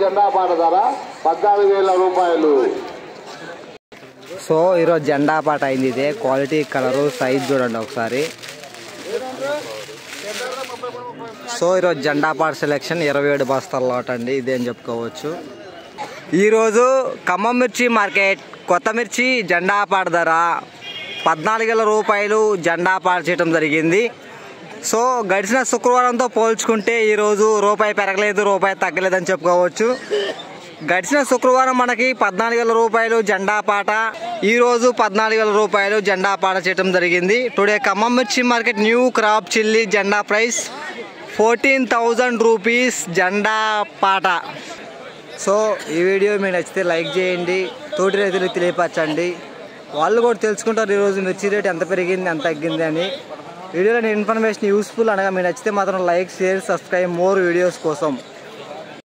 జెండా పాట ధర 14,000 రూపాయలు. సో ఈరోజు జెండా పాట అయింది. ఇదే క్వాలిటీ, కలరు, సైజ్ చూడండి ఒకసారి. సో ఈరోజు జెండా పాట సెలెక్షన్ 27 బస్తాల లాట్ అండి. ఇదే అని చెప్పుకోవచ్చు. ఈరోజు ఖమ్మం మిర్చి మార్కెట్ కొత్త మిర్చి జెండా పాట ధర 14,000 రూపాయలు జెండా పాట చేయడం జరిగింది. సో గడిచిన శుక్రవారంతో పోల్చుకుంటే ఈరోజు రూపాయి పెరగలేదు, రూపాయి తగ్గలేదని చెప్పుకోవచ్చు. గడిచిన శుక్రవారం మనకి 14,000 రూపాయలు జెండా పాట, ఈరోజు 14,000 రూపాయలు జెండా పాట చేయడం జరిగింది. టుడే ఖమ్మం మిర్చి మార్కెట్ న్యూ క్రాప్ చిల్లీ జెండా ప్రైస్ 14,000 రూపీస్ జెండా పాట. సో ఈ వీడియో మీకు నచ్చితే లైక్ చేయండి, తోటి రైతులకు తెలియపరచండి. వాళ్ళు కూడా తెలుసుకుంటారు ఈరోజు మిర్చి రేట్ ఎంత పెరిగింది, ఎంత తగ్గింది అని. వీడియోలో ఇన్ఫర్మేషన్ యూస్ఫుల్ అనగా మీకు నచ్చితే మాత్రం like, share, subscribe more videos కోసం.